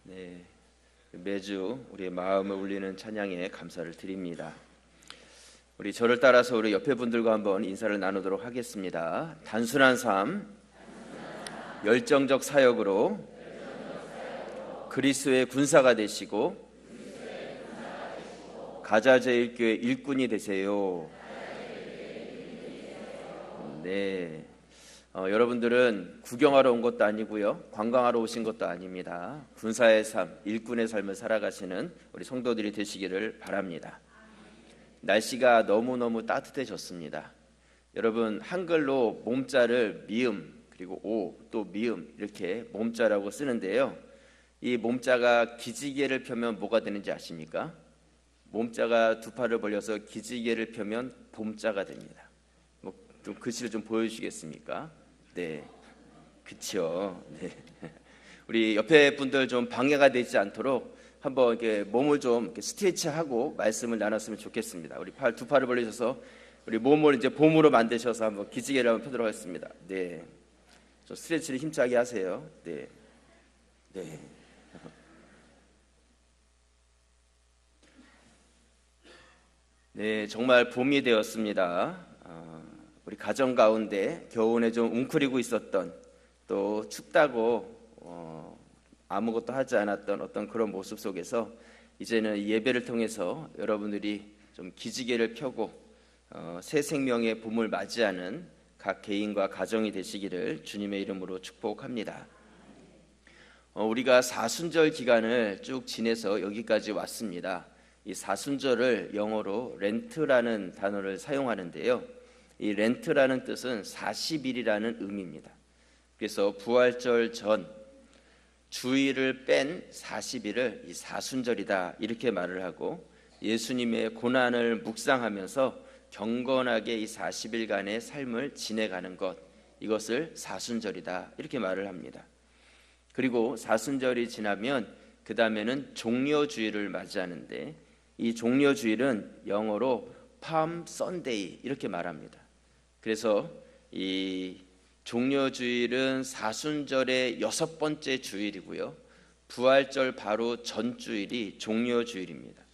네, 매주 우리의 마음을 울리는 찬양에 감사를 드립니다. 우리 저를 따라서 우리 옆에 분들과 한번 인사를 나누도록 하겠습니다. 단순한 삶, 열정적 사역으로 그리스도의 군사가 되시고 가자제일교회 일꾼이 되세요. 네. 여러분들은 구경하러 온 것도 아니고요, 관광하러 오신 것도 아닙니다. 군사의 삶, 일꾼의 삶을 살아가시는 우리 성도들이 되시기를 바랍니다. 날씨가 너무너무 따뜻해졌습니다. 여러분, 한글로 몸자를 미음 그리고 오 또 미음 이렇게 몸자라고 쓰는데요, 이 몸자가 기지개를 펴면 뭐가 되는지 아십니까? 몸자가 두 팔을 벌려서 기지개를 펴면 봄자가 됩니다. 좀 글씨를 좀 보여주시겠습니까? 네, 그렇죠. 네. 우리 옆에 분들 좀 방해가 되지 않도록 한번 이렇게 몸을 좀 이렇게 스트레치하고 말씀을 나눴으면 좋겠습니다. 우리 두 팔을 벌리셔서 우리 몸을 이제 봄으로 만드셔서 한번 기지개를 한번 펴도록 하겠습니다. 네, 좀 스트레치를 힘차게 하세요. 네, 네. 네, 정말 봄이 되었습니다. 우리 가정 가운데 겨우내 좀 웅크리고 있었던, 또 춥다고 아무것도 하지 않았던 어떤 그런 모습 속에서 이제는 예배를 통해서 여러분들이 좀 기지개를 펴고 새 생명의 봄을 맞이하는 각 개인과 가정이 되시기를 주님의 이름으로 축복합니다. 우리가 사순절 기간을 쭉 지내서 여기까지 왔습니다. 이 사순절을 영어로 렌트라는 단어를 사용하는데요, 이 렌트라는 뜻은 40일이라는 의미입니다. 그래서 부활절 전 주일을 뺀 40일을 이 사순절이다 이렇게 말을 하고, 예수님의 고난을 묵상하면서 경건하게 이 40일간의 삶을 지내가는 것, 이것을 사순절이다 이렇게 말을 합니다. 그리고 사순절이 지나면 그 다음에는 종려주일을 맞이하는데, 이 종려주일은 영어로 팜 선데이 이렇게 말합니다. 그래서 이 종려주일은 사순절의 6번째 주일이고요, 부활절 바로 전주일이 종려주일입니다.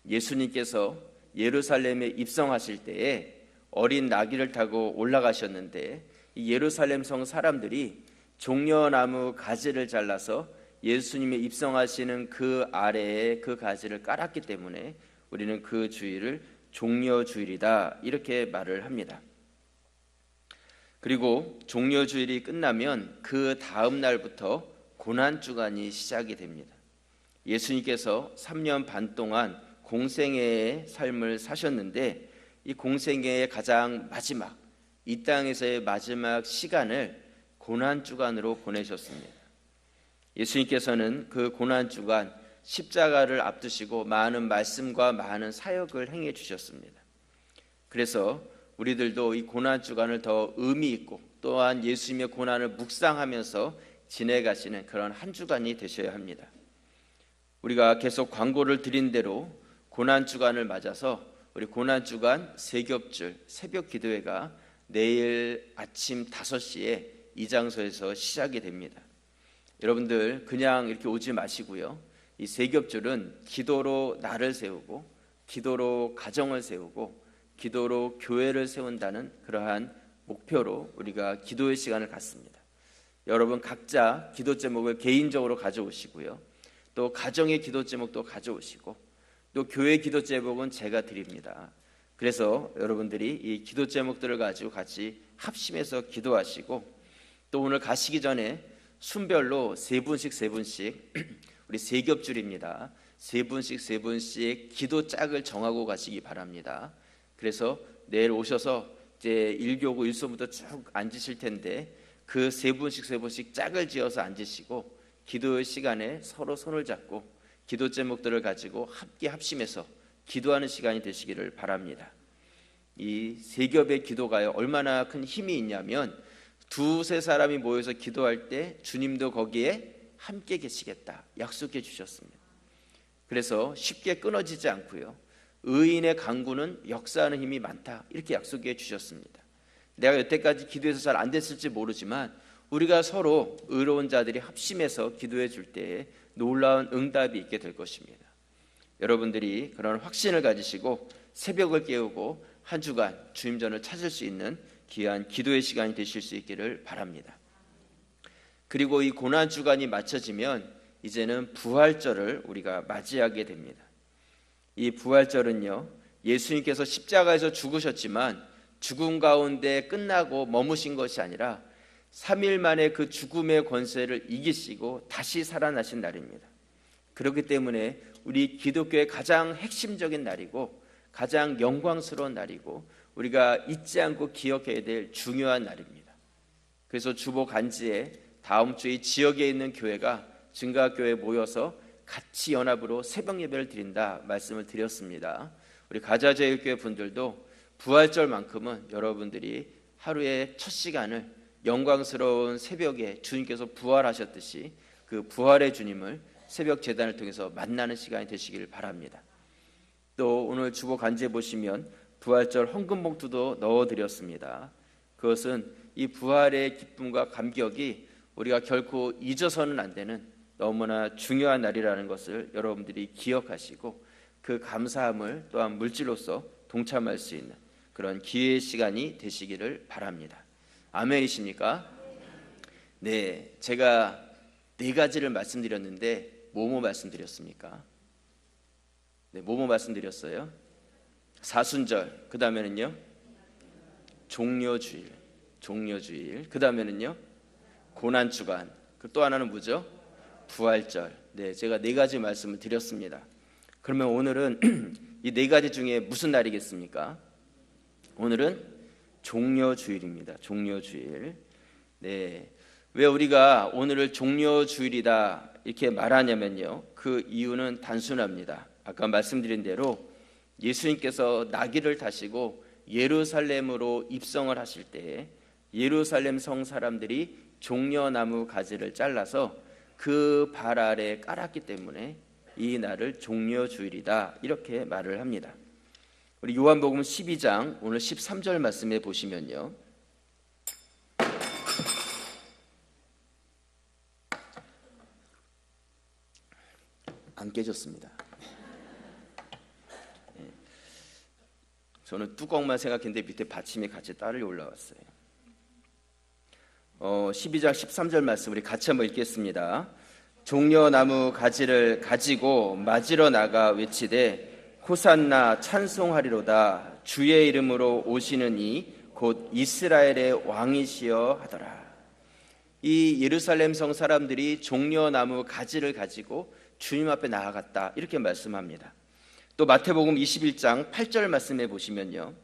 예수님께서 예루살렘에 입성하실 때에 어린 나귀를 타고 올라가셨는데, 이 예루살렘 성 사람들이 종려나무 가지를 잘라서 예수님이 입성하시는 그 아래에 그 가지를 깔았기 때문에 우리는 그 주일을 종려주일이다 이렇게 말을 합니다. 그리고 종려주일이 끝나면 그 다음 날부터 고난주간이 시작이 됩니다. 예수님께서 3년 반 동안 공생애의 삶을 사셨는데, 이 공생애의 가장 마지막, 이 땅에서의 마지막 시간을 고난주간으로 보내셨습니다. 예수님께서는 그 고난주간 십자가를 앞두시고 많은 말씀과 많은 사역을 행해 주셨습니다. 그래서 우리들도 이 고난주간을 더 의미 있고, 또한 예수님의 고난을 묵상하면서 지내가시는 그런 한 주간이 되셔야 합니다. 우리가 계속 광고를 드린 대로 고난주간을 맞아서 우리 고난주간 세겹줄 새벽 기도회가 내일 아침 5시에 이 장소에서 시작이 됩니다. 여러분들 그냥 이렇게 오지 마시고요, 이 세겹줄은 기도로 나를 세우고, 기도로 가정을 세우고, 기도로 교회를 세운다는 그러한 목표로 우리가 기도의 시간을 갖습니다. 여러분 각자 기도 제목을 개인적으로 가져오시고요, 또 가정의 기도 제목도 가져오시고, 또 교회 기도 제목은 제가 드립니다. 그래서 여러분들이 이 기도 제목들을 가지고 같이 합심해서 기도하시고, 또 오늘 가시기 전에 순별로 세 분씩 우리 세겹줄입니다. 세 분씩 기도 짝을 정하고 가시기 바랍니다. 그래서 내일 오셔서 이제 1교구 1소부터 쭉 앉으실 텐데, 그 세 분씩 짝을 지어서 앉으시고 기도의 시간에 서로 손을 잡고 기도 제목들을 가지고 함께 합심해서 기도하는 시간이 되시기를 바랍니다. 이 세겹의 기도가요, 얼마나 큰 힘이 있냐면, 두세 사람이 모여서 기도할 때 주님도 거기에 함께 계시겠다 약속해 주셨습니다. 그래서 쉽게 끊어지지 않고요, 의인의 간구는 역사하는 힘이 많다 이렇게 약속해 주셨습니다. 내가 여태까지 기도해서 잘 안 됐을지 모르지만 우리가 서로 의로운 자들이 합심해서 기도해 줄 때에 놀라운 응답이 있게 될 것입니다. 여러분들이 그런 확신을 가지시고 새벽을 깨우고 한 주간 주님전을 찾을 수 있는 귀한 기도의 시간이 되실 수 있기를 바랍니다. 그리고 이 고난 주간이 맞춰지면 이제는 부활절을 우리가 맞이하게 됩니다. 이 부활절은요, 예수님께서 십자가에서 죽으셨지만 죽음 가운데 끝나고 머무신 것이 아니라 3일 만에 그 죽음의 권세를 이기시고 다시 살아나신 날입니다. 그렇기 때문에 우리 기독교의 가장 핵심적인 날이고 가장 영광스러운 날이고 우리가 잊지 않고 기억해야 될 중요한 날입니다. 그래서 주보 간지에 다음 주에 지역에 있는 교회가 증가교회에 모여서 같이 연합으로 새벽 예배를 드린다 말씀을 드렸습니다. 우리 가자제일교회 분들도 부활절만큼은 여러분들이 하루의 첫 시간을 영광스러운 새벽에 주님께서 부활하셨듯이 그 부활의 주님을 새벽 제단을 통해서 만나는 시간이 되시길 바랍니다. 또 오늘 주보 간지에 보시면 부활절 헌금 봉투도 넣어드렸습니다. 그것은 이 부활의 기쁨과 감격이 우리가 결코 잊어서는 안 되는 너무나 중요한 날이라는 것을 여러분들이 기억하시고 그 감사함을 또한 물질로서 동참할 수 있는 그런 기회의 시간이 되시기를 바랍니다. 아멘이십니까? 네, 제가 4가지를 말씀드렸는데 뭐뭐 말씀드렸습니까? 네, 뭐뭐 말씀드렸어요? 사순절, 그 다음에는요 종려주일, 그 다음에는요 고난주간, 또 하나는 뭐죠? 부활절. 네, 제가 4가지 말씀을 드렸습니다. 그러면 오늘은 이 4가지 중에 무슨 날이겠습니까? 오늘은 종려주일입니다. 종려주일. 네, 왜 우리가 오늘을 종려주일이다 이렇게 말하냐면요, 그 이유는 단순합니다. 아까 말씀드린 대로 예수님께서 나귀를 타시고 예루살렘으로 입성을 하실 때 예루살렘 성 사람들이 종려나무 가지를 잘라서 그 발 아래 깔았기 때문에 이 날을 종려주일이다 이렇게 말을 합니다. 우리 요한복음 12장 오늘 13절 말씀에 보시면요, 안 깨졌습니다. 저는 뚜껑만 생각했는데 밑에 받침이 같이 따르게 올라왔어요. 12장 13절 말씀 우리 같이 한번 읽겠습니다. 종려나무 가지를 가지고 맞으러 나가 외치되 호산나 찬송하리로다 주의 이름으로 오시는 이 곧 이스라엘의 왕이시여 하더라. 이 예루살렘 성 사람들이 종려나무 가지를 가지고 주님 앞에 나아갔다 이렇게 말씀합니다. 또 마태복음 21장 8절 말씀해 보시면요,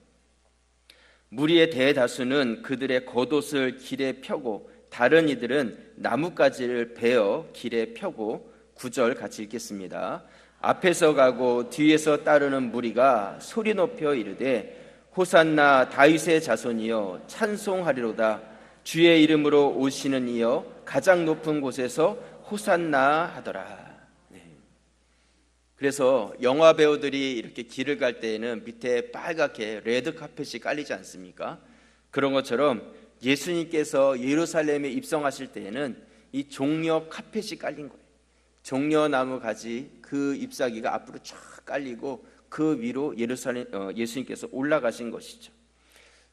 무리의 대다수는 그들의 겉옷을 길에 펴고 다른 이들은 나뭇가지를 베어 길에 펴고 9절 같이 읽겠습니다. 앞에서 가고 뒤에서 따르는 무리가 소리 높여 이르되 호산나 다윗의 자손이여 찬송하리로다 주의 이름으로 오시는 이여 가장 높은 곳에서 호산나 하더라. 그래서 영화 배우들이 이렇게 길을 갈 때에는 밑에 빨갛게 레드 카펫이 깔리지 않습니까? 그런 것처럼 예수님께서 예루살렘에 입성하실 때에는 이 종려 카펫이 깔린 거예요. 종려나무 가지 그 잎사귀가 앞으로 쫙 깔리고 그 위로 예수님께서 올라가신 것이죠.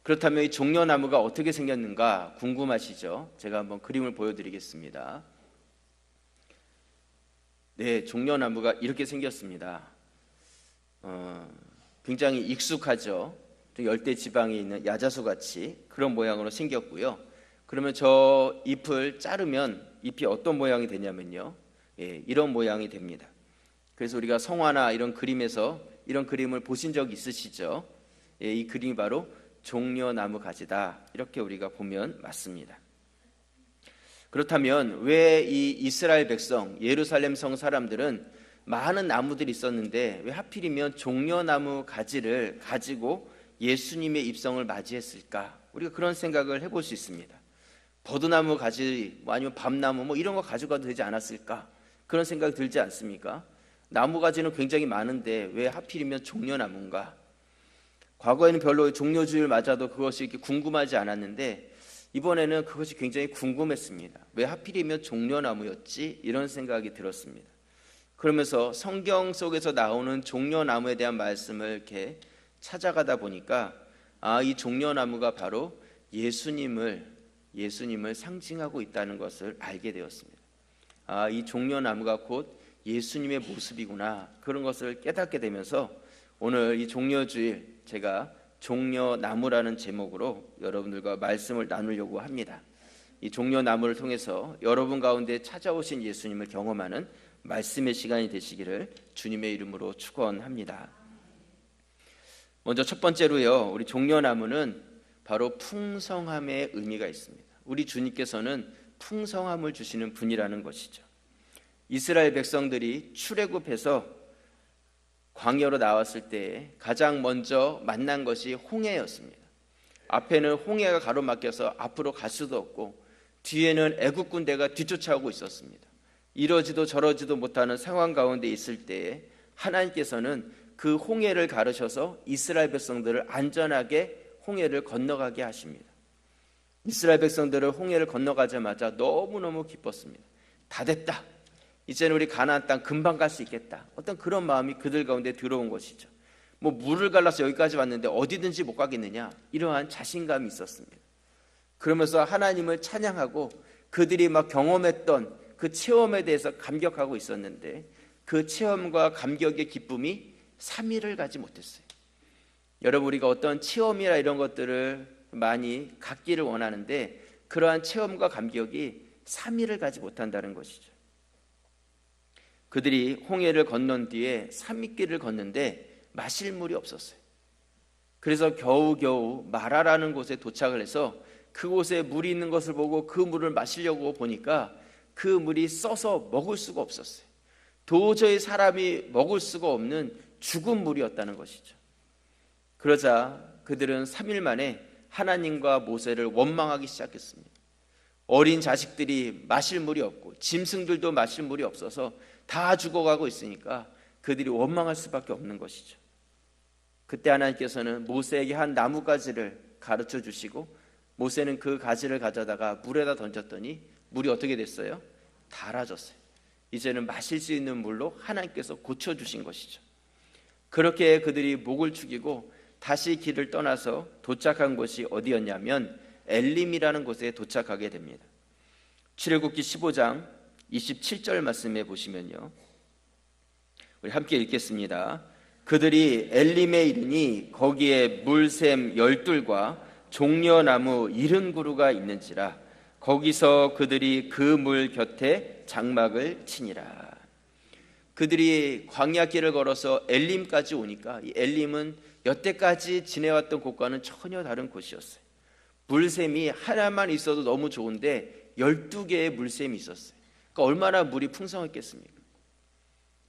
그렇다면 이 종려나무가 어떻게 생겼는가 궁금하시죠? 제가 한번 그림을 보여드리겠습니다. 네, 종려나무가 이렇게 생겼습니다. 굉장히 익숙하죠. 열대 지방에 있는 야자수같이 그런 모양으로 생겼고요. 그러면 저 잎을 자르면 잎이 어떤 모양이 되냐면요, 이런 모양이 됩니다. 그래서 우리가 성화나 이런 그림에서 이런 그림을 보신 적 있으시죠? 이 그림이 바로 종려나무 가지다 이렇게 우리가 보면 맞습니다. 그렇다면 왜 이 이스라엘 백성, 예루살렘 성 사람들은 많은 나무들이 있었는데 왜 하필이면 종려나무 가지를 가지고 예수님의 입성을 맞이했을까? 우리가 그런 생각을 해볼 수 있습니다. 버드나무 가지 아니면 밤나무 이런 거 가져가도 되지 않았을까? 그런 생각이 들지 않습니까? 나무 가지는 굉장히 많은데 왜 하필이면 종려나무인가? 과거에는 별로 종려주일 맞아도 그것이 이렇게 궁금하지 않았는데 이번에는 그것이 굉장히 궁금했습니다. 왜 하필이면 종려나무였지? 이런 생각이 들었습니다. 그러면서 성경 속에서 나오는 종려나무에 대한 말씀을 이렇게 찾아가다 보니까 이 종려나무가 바로 예수님을 상징하고 있다는 것을 알게 되었습니다. 이 종려나무가 곧 예수님의 모습이구나, 그런 것을 깨닫게 되면서 오늘 이 종려주일 제가 종려나무라는 제목으로 여러분들과 말씀을 나누려고 합니다. 이 종려나무를 통해서 여러분 가운데 찾아오신 예수님을 경험하는 말씀의 시간이 되시기를 주님의 이름으로 축원합니다. 먼저 첫 번째로요, 우리 종려나무는 바로 풍성함의 의미가 있습니다. 우리 주님께서는 풍성함을 주시는 분이라는 것이죠. 이스라엘 백성들이 출애굽해서 광야로 나왔을 때 가장 먼저 만난 것이 홍해였습니다. 앞에는 홍해가 가로막혀서 앞으로 갈 수도 없고 뒤에는 애국 군대가 뒤쫓아오고 있었습니다. 이러지도 저러지도 못하는 상황 가운데 있을 때에 하나님께서는 그 홍해를 가르셔서 이스라엘 백성들을 안전하게 홍해를 건너가게 하십니다. 이스라엘 백성들을 홍해를 건너가자마자 너무너무 기뻤습니다. 다 됐다, 이제는 우리 가나안 땅 금방 갈 수 있겠다, 어떤 그런 마음이 그들 가운데 들어온 것이죠. 물을 갈라서 여기까지 왔는데 어디든지 못 가겠느냐, 이러한 자신감이 있었습니다. 그러면서 하나님을 찬양하고 그들이 막 경험했던 그 체험에 대해서 감격하고 있었는데 그 체험과 감격의 기쁨이 3일을 가지 못했어요. 여러분, 우리가 어떤 체험이나 이런 것들을 많이 갖기를 원하는데 그러한 체험과 감격이 3일을 가지 못한다는 것이죠. 그들이 홍해를 건넌 뒤에 3일길을 걷는데 마실 물이 없었어요. 그래서 겨우겨우 마라라는 곳에 도착을 해서 그곳에 물이 있는 것을 보고 그 물을 마시려고 보니까 그 물이 써서 먹을 수가 없었어요. 도저히 사람이 먹을 수가 없는 죽은 물이었다는 것이죠. 그러자 그들은 3일 만에 하나님과 모세를 원망하기 시작했습니다. 어린 자식들이 마실 물이 없고 짐승들도 마실 물이 없어서 다 죽어가고 있으니까 그들이 원망할 수밖에 없는 것이죠. 그때 하나님께서는 모세에게 한 나뭇가지를 가르쳐 주시고 모세는 그 가지를 가져다가 물에다 던졌더니 물이 어떻게 됐어요? 달아졌어요. 이제는 마실 수 있는 물로 하나님께서 고쳐주신 것이죠. 그렇게 그들이 목을 축이고 다시 길을 떠나서 도착한 곳이 어디였냐면 엘림이라는 곳에 도착하게 됩니다. 출애굽기 15장 27절 말씀에 보시면요, 우리 함께 읽겠습니다. 그들이 엘림에 이르니 거기에 물샘 12과 종려나무 70그루가 있는지라 거기서 그들이 그 물 곁에 장막을 치니라. 그들이 광야길을 걸어서 엘림까지 오니까 이 엘림은 여태까지 지내왔던 곳과는 전혀 다른 곳이었어요. 물샘이 하나만 있어도 너무 좋은데 12개의 물샘이 있었어요. 그러니까 얼마나 물이 풍성했겠습니까?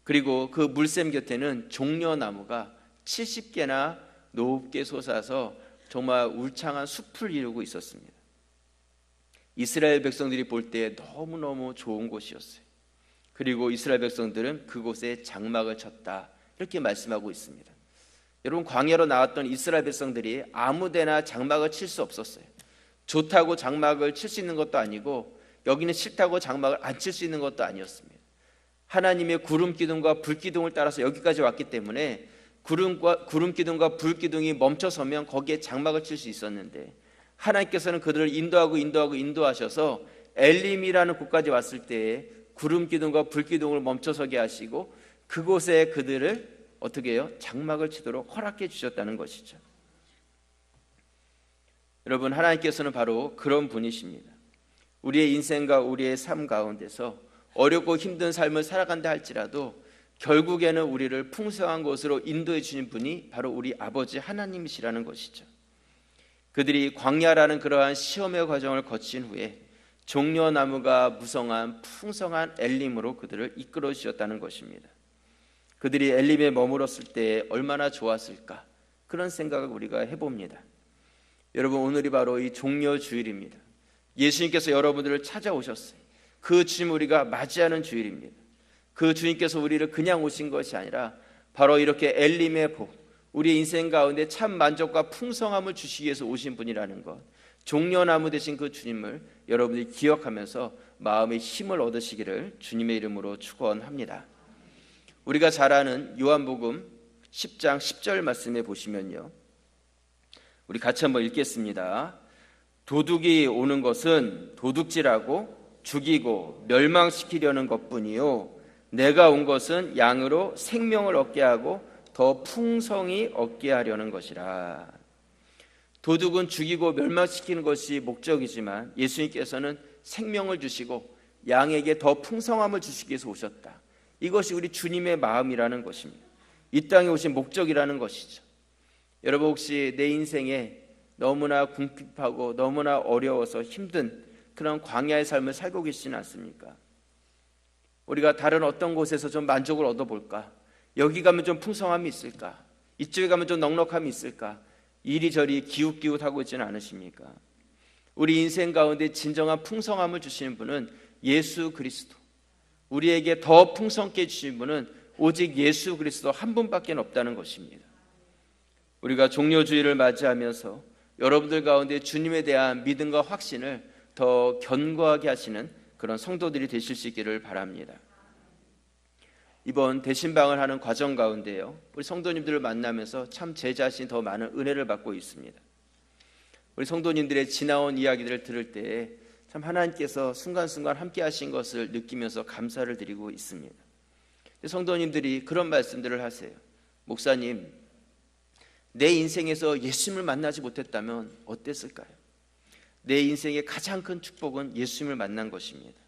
그리고 그 물샘 곁에는 종려나무가 70개나 높게 솟아서 정말 울창한 숲을 이루고 있었습니다. 이스라엘 백성들이 볼 때 너무너무 좋은 곳이었어요. 그리고 이스라엘 백성들은 그곳에 장막을 쳤다, 이렇게 말씀하고 있습니다. 여러분, 광야로 나왔던 이스라엘 백성들이 아무데나 장막을 칠 수 없었어요. 좋다고 장막을 칠 수 있는 것도 아니고 여기는 싫다고 장막을 안 칠 수 있는 것도 아니었습니다. 하나님의 구름 기둥과 불 기둥을 따라서 여기까지 왔기 때문에 구름 기둥과 불 기둥이 멈춰서면 거기에 장막을 칠 수 있었는데 하나님께서는 그들을 인도하셔서 엘림이라는 곳까지 왔을 때에 구름 기둥과 불 기둥을 멈춰서게 하시고 그곳에 그들을 어떻게 해요? 장막을 치도록 허락해 주셨다는 것이죠. 여러분, 하나님께서는 바로 그런 분이십니다. 우리의 인생과 우리의 삶 가운데서 어렵고 힘든 삶을 살아간다 할지라도 결국에는 우리를 풍성한 곳으로 인도해 주신 분이 바로 우리 아버지 하나님이시라는 것이죠. 그들이 광야라는 그러한 시험의 과정을 거친 후에 종려나무가 무성한 풍성한 엘림으로 그들을 이끌어 주셨다는 것입니다. 그들이 엘림에 머물었을 때 얼마나 좋았을까, 그런 생각을 우리가 해봅니다. 여러분, 오늘이 바로 이 종려주일입니다. 예수님께서 여러분들을 찾아오셨어요. 그 주님 우리가 맞이하는 주일입니다. 그 주님께서 우리를 그냥 오신 것이 아니라 바로 이렇게 엘림의 복, 우리의 인생 가운데 참 만족과 풍성함을 주시기 위해서 오신 분이라는 것, 종려나무 되신 그 주님을 여러분들이 기억하면서 마음의 힘을 얻으시기를 주님의 이름으로 축원합니다. 우리가 잘 아는 요한복음 10장 10절 말씀에 보시면요, 우리 같이 한번 읽겠습니다. 도둑이 오는 것은 도둑질하고 죽이고 멸망시키려는 것뿐이요 내가 온 것은 양으로 생명을 얻게 하고 더 풍성히 얻게 하려는 것이라. 도둑은 죽이고 멸망시키는 것이 목적이지만 예수님께서는 생명을 주시고 양에게 더 풍성함을 주시기 위해서 오셨다. 이것이 우리 주님의 마음이라는 것입니다. 이 땅에 오신 목적이라는 것이죠. 여러분, 혹시 내 인생에 너무나 궁핍하고 너무나 어려워서 힘든 그런 광야의 삶을 살고 계시지는 않습니까? 우리가 다른 어떤 곳에서 좀 만족을 얻어볼까? 여기 가면 좀 풍성함이 있을까? 이쪽에 가면 좀 넉넉함이 있을까? 이리저리 기웃기웃하고 있지는 않으십니까? 우리 인생 가운데 진정한 풍성함을 주시는 분은 예수 그리스도, 우리에게 더 풍성케 주신 분은 오직 예수 그리스도 한 분밖에 없다는 것입니다. 우리가 종려주의를 맞이하면서 여러분들 가운데 주님에 대한 믿음과 확신을 더 견고하게 하시는 그런 성도들이 되실 수 있기를 바랍니다. 이번 대신방을 하는 과정 가운데요, 우리 성도님들을 만나면서 참 제 자신이 더 많은 은혜를 받고 있습니다. 우리 성도님들의 지나온 이야기들을 들을 때 참 하나님께서 순간순간 함께 하신 것을 느끼면서 감사를 드리고 있습니다. 성도님들이 그런 말씀들을 하세요. 목사님, 내 인생에서 예수님을 만나지 못했다면 어땠을까요? 내 인생의 가장 큰 축복은 예수님을 만난 것입니다.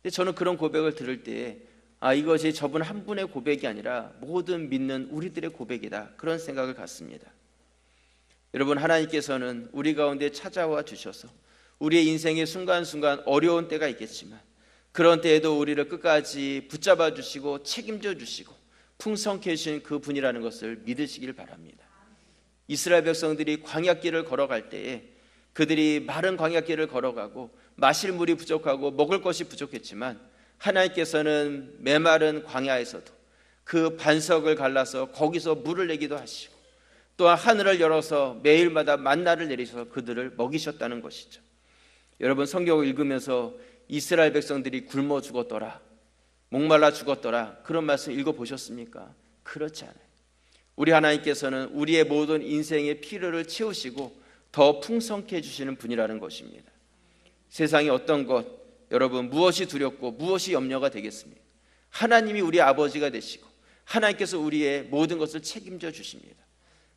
근데 저는 그런 고백을 들을 때 이것이 저분 한 분의 고백이 아니라 모든 믿는 우리들의 고백이다, 그런 생각을 갖습니다. 여러분, 하나님께서는 우리 가운데 찾아와 주셔서 우리의 인생의 순간순간 어려운 때가 있겠지만 그런 때에도 우리를 끝까지 붙잡아 주시고 책임져 주시고 풍성케 해주신 그 분이라는 것을 믿으시길 바랍니다. 이스라엘 백성들이 광야길을 걸어갈 때에 그들이 마른 광야길을 걸어가고 마실 물이 부족하고 먹을 것이 부족했지만 하나님께서는 메마른 광야에서도 그 반석을 갈라서 거기서 물을 내기도 하시고 또한 하늘을 열어서 매일마다 만나를 내리셔서 그들을 먹이셨다는 것이죠. 여러분, 성경을 읽으면서 이스라엘 백성들이 굶어 죽었더라, 목말라 죽었더라, 그런 말씀 읽어보셨습니까? 그렇지 않아요. 우리 하나님께서는 우리의 모든 인생의 필요를 채우시고 더 풍성케 해주시는 분이라는 것입니다. 세상에 어떤 것, 여러분, 무엇이 두렵고 무엇이 염려가 되겠습니까? 하나님이 우리 아버지가 되시고 하나님께서 우리의 모든 것을 책임져 주십니다.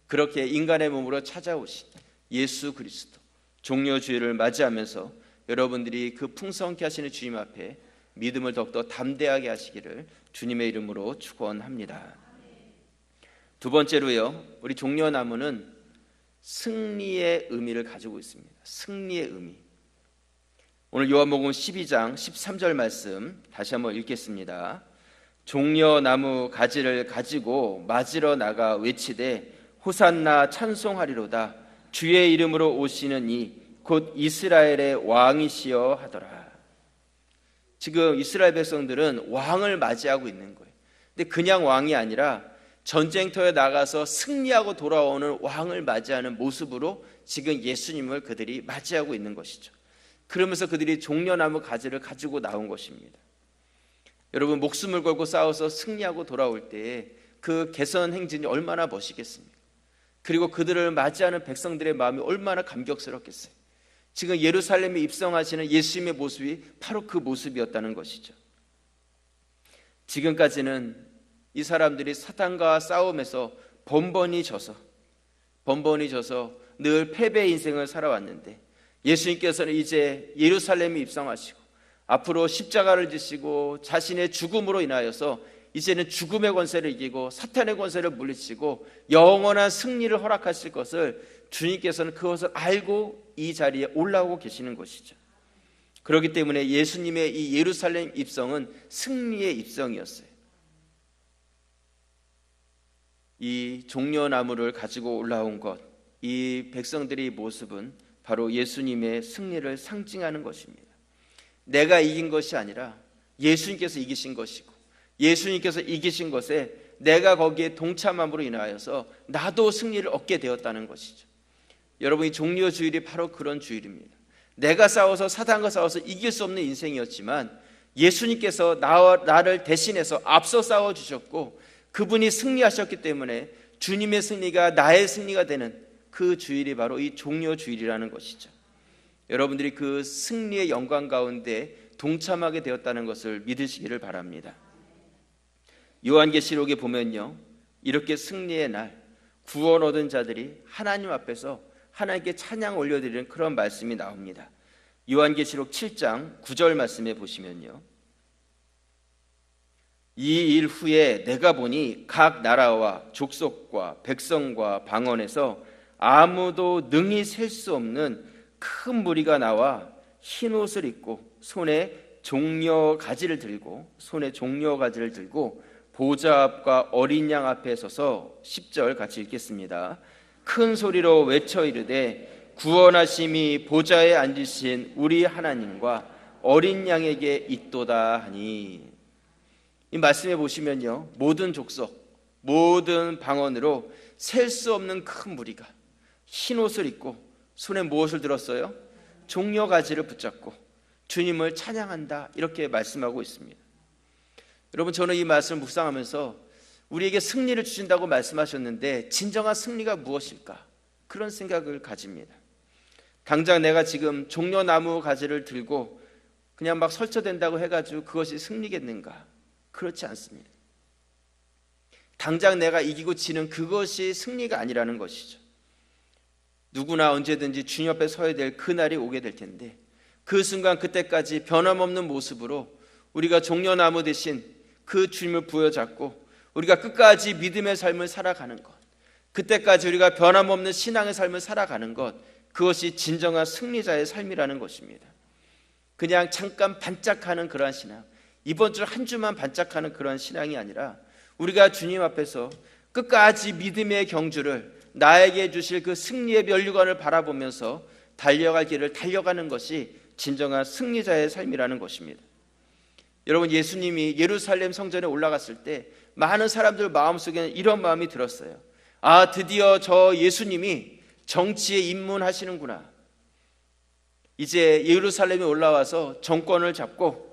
그렇게 인간의 몸으로 찾아오신 예수 그리스도 종려주의를 맞이하면서 여러분들이 그 풍성케 하시는 주님 앞에 믿음을 더욱더 담대하게 하시기를 주님의 이름으로 축원합니다. 두 번째로요, 우리 종려나무는 승리의 의미를 가지고 있습니다. 승리의 의미. 오늘 요한복음 12장 13절 말씀 다시 한번 읽겠습니다. 종려나무 가지를 가지고 맞으러 나가 외치되 호산나 찬송하리로다. 주의 이름으로 오시는 이 곧 이스라엘의 왕이시여 하더라. 지금 이스라엘 백성들은 왕을 맞이하고 있는 거예요. 근데 그냥 왕이 아니라 전쟁터에 나가서 승리하고 돌아오는 왕을 맞이하는 모습으로 지금 예수님을 그들이 맞이하고 있는 것이죠. 그러면서 그들이 종려나무 가지를 가지고 나온 것입니다. 여러분, 목숨을 걸고 싸워서 승리하고 돌아올 때에 그 개선 행진이 얼마나 멋있겠습니까? 그리고 그들을 맞이하는 백성들의 마음이 얼마나 감격스럽겠어요. 지금 예루살렘에 입성하시는 예수님의 모습이 바로 그 모습이었다는 것이죠. 지금까지는 이 사람들이 사탄과 싸움에서 번번이 져서 늘 패배의 인생을 살아왔는데 예수님께서는 이제 예루살렘에 입성하시고 앞으로 십자가를 지시고 자신의 죽음으로 인하여서 이제는 죽음의 권세를 이기고 사탄의 권세를 물리치고 영원한 승리를 허락하실 것을 주님께서는 그것을 알고 이 자리에 올라오고 계시는 것이죠. 그렇기 때문에 예수님의 이 예루살렘 입성은 승리의 입성이었어요. 이 종려나무를 가지고 올라온 것, 이 백성들의 모습은 바로 예수님의 승리를 상징하는 것입니다. 내가 이긴 것이 아니라 예수님께서 이기신 것이고 예수님께서 이기신 것에 내가 거기에 동참함으로 인하여서 나도 승리를 얻게 되었다는 것이죠. 여러분, 이 종려 주일이 바로 그런 주일입니다. 내가 싸워서 사단과 싸워서 이길 수 없는 인생이었지만 예수님께서 나를 대신해서 앞서 싸워주셨고 그분이 승리하셨기 때문에 주님의 승리가 나의 승리가 되는 그 주일이 바로 이 종려 주일이라는 것이죠. 여러분들이 그 승리의 영광 가운데 동참하게 되었다는 것을 믿으시기를 바랍니다. 요한계시록에 보면요, 이렇게 승리의 날 구원 얻은 자들이 하나님 앞에서 하나님께 찬양 올려드리는 그런 말씀이 나옵니다. 요한계시록 7장 9절 말씀에 보시면요, 이 일 후에 내가 보니 각 나라와 족속과 백성과 방언에서 아무도 능히 셀 수 없는 큰 무리가 나와 흰 옷을 입고 손에 종려 가지를 들고 보좌 앞과 어린 양 앞에 서서 10절 같이 읽겠습니다. 큰 소리로 외쳐 이르되 구원하심이 보좌에 앉으신 우리 하나님과 어린 양에게 있도다 하니. 이 말씀에 보시면요, 모든 족속, 모든 방언으로 셀 수 없는 큰 무리가 흰 옷을 입고 손에 무엇을 들었어요? 종려 가지를 붙잡고 주님을 찬양한다, 이렇게 말씀하고 있습니다. 여러분, 저는 이 말씀을 묵상하면서 우리에게 승리를 주신다고 말씀하셨는데 진정한 승리가 무엇일까? 그런 생각을 가집니다. 당장 내가 지금 종려나무 가지를 들고 그냥 막 설쳐댄다고 해가지고 그것이 승리겠는가? 그렇지 않습니다. 당장 내가 이기고 지는 그것이 승리가 아니라는 것이죠. 누구나 언제든지 주님 앞에 서야 될 그날이 오게 될 텐데 그 순간 그때까지 변함없는 모습으로 우리가 종려나무 대신 그 주님을 부여잡고 우리가 끝까지 믿음의 삶을 살아가는 것, 그때까지 우리가 변함없는 신앙의 삶을 살아가는 것, 그것이 진정한 승리자의 삶이라는 것입니다. 그냥 잠깐 반짝하는 그러한 신앙, 이번 주 한 주만 반짝하는 그러한 신앙이 아니라 우리가 주님 앞에서 끝까지 믿음의 경주를 나에게 주실 그 승리의 면류관을 바라보면서 달려갈 길을 달려가는 것이 진정한 승리자의 삶이라는 것입니다. 여러분, 예수님이 예루살렘 성전에 올라갔을 때 많은 사람들 마음속에는 이런 마음이 들었어요. 아, 드디어 저 예수님이 정치에 입문하시는구나. 이제 예루살렘에 올라와서 정권을 잡고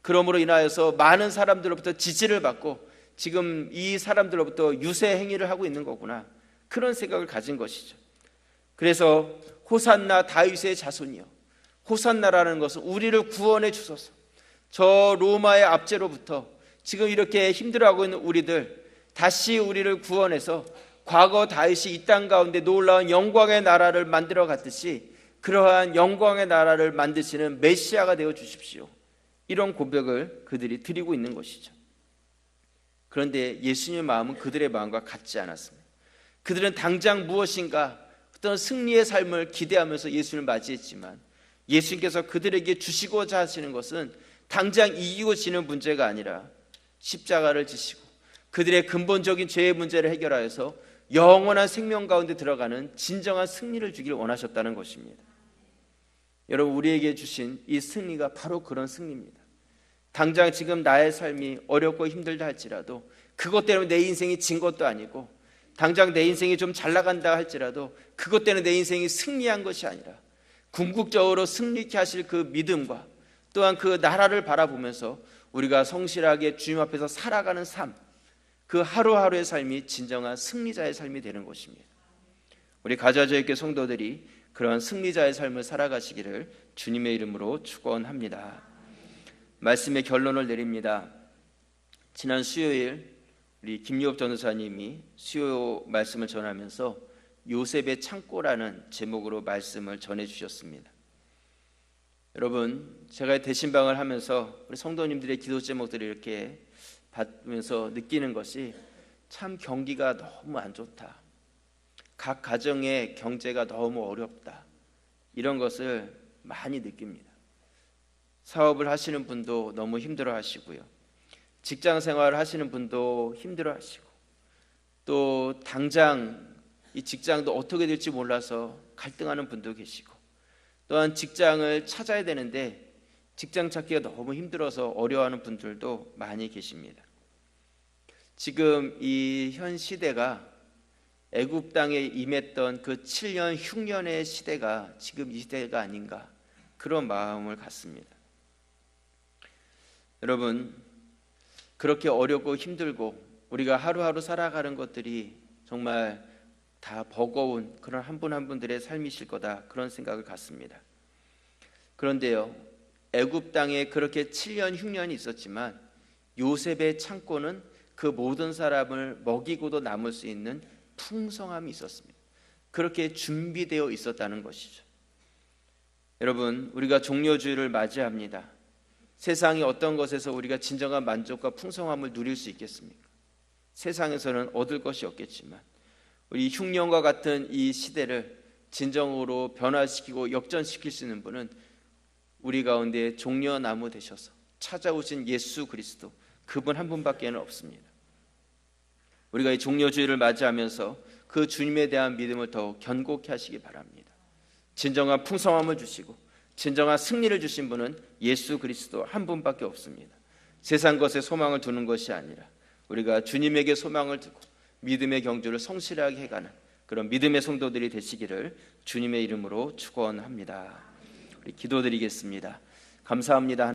그러므로 인하여서 많은 사람들로부터 지지를 받고 지금 이 사람들로부터 유세 행위를 하고 있는 거구나, 그런 생각을 가진 것이죠. 그래서 호산나 다윗의 자손이여, 호산나라는 것은 우리를 구원해 주소서, 저 로마의 압제로부터 지금 이렇게 힘들어하고 있는 우리들 다시 우리를 구원해서 과거 다윗이 이 땅 가운데 놀라운 영광의 나라를 만들어 갔듯이 그러한 영광의 나라를 만드시는 메시아가 되어 주십시오, 이런 고백을 그들이 드리고 있는 것이죠. 그런데 예수님의 마음은 그들의 마음과 같지 않았습니다. 그들은 당장 무엇인가 어떤 승리의 삶을 기대하면서 예수님을 맞이했지만 예수님께서 그들에게 주시고자 하시는 것은 당장 이기고 지는 문제가 아니라 십자가를 지시고 그들의 근본적인 죄의 문제를 해결하여서 영원한 생명 가운데 들어가는 진정한 승리를 주기를 원하셨다는 것입니다. 여러분, 우리에게 주신 이 승리가 바로 그런 승리입니다. 당장 지금 나의 삶이 어렵고 힘들다 할지라도 그것 때문에 내 인생이 진 것도 아니고, 당장 내 인생이 좀 잘 나간다 할지라도 그것 때문에 내 인생이 승리한 것이 아니라 궁극적으로 승리케 하실 그 믿음과 또한 그 나라를 바라보면서 우리가 성실하게 주님 앞에서 살아가는 삶, 그 하루하루의 삶이 진정한 승리자의 삶이 되는 것입니다. 우리 가자저의교회 성도들이 그런 승리자의 삶을 살아가시기를 주님의 이름으로 축원합니다. 말씀의 결론을 내립니다. 지난 수요일 우리 김유업 전도사님이 수요 말씀을 전하면서 요셉의 창고라는 제목으로 말씀을 전해주셨습니다. 여러분, 제가 대신방을 하면서 우리 성도님들의 기도 제목들을 이렇게 받으면서 느끼는 것이 참 경기가 너무 안 좋다, 각 가정의 경제가 너무 어렵다, 이런 것을 많이 느낍니다. 사업을 하시는 분도 너무 힘들어 하시고요, 직장 생활을 하시는 분도 힘들어 하시고, 또 당장 이 직장도 어떻게 될지 몰라서 갈등하는 분도 계시고, 또한 직장을 찾아야 되는데 직장 찾기가 너무 힘들어서 어려워하는 분들도 많이 계십니다. 지금 이 현 시대가 애굽 땅에 임했던 그 7년 흉년의 시대가 지금 이 시대가 아닌가, 그런 마음을 갖습니다. 여러분, 그렇게 어렵고 힘들고 우리가 하루하루 살아가는 것들이 정말 다 버거운 그런 한 분 한 분들의 삶이실 거다, 그런 생각을 갖습니다. 그런데요, 애굽 땅에 그렇게 7년 흉년이 있었지만 요셉의 창고는 그 모든 사람을 먹이고도 남을 수 있는 풍성함이 있었습니다. 그렇게 준비되어 있었다는 것이죠. 여러분, 우리가 종려주일을 맞이합니다. 세상이 어떤 것에서 우리가 진정한 만족과 풍성함을 누릴 수 있겠습니까? 세상에서는 얻을 것이 없겠지만 우리 흉년과 같은 이 시대를 진정으로 변화시키고 역전시킬 수 있는 분은 우리 가운데 종려나무 되셔서 찾아오신 예수 그리스도, 그분 한 분밖에는 없습니다. 우리가 이 종려주일을 맞이하면서 그 주님에 대한 믿음을 더욱 견고케 하시기 바랍니다. 진정한 풍성함을 주시고 진정한 승리를 주신 분은 예수 그리스도 한 분밖에 없습니다. 세상 것에 소망을 두는 것이 아니라 우리가 주님에게 소망을 두고 믿음의 경주를 성실하게 해가는 그런 믿음의 성도들이 되시기를 주님의 이름으로 축원합니다. 우리 기도드리겠습니다. 감사합니다.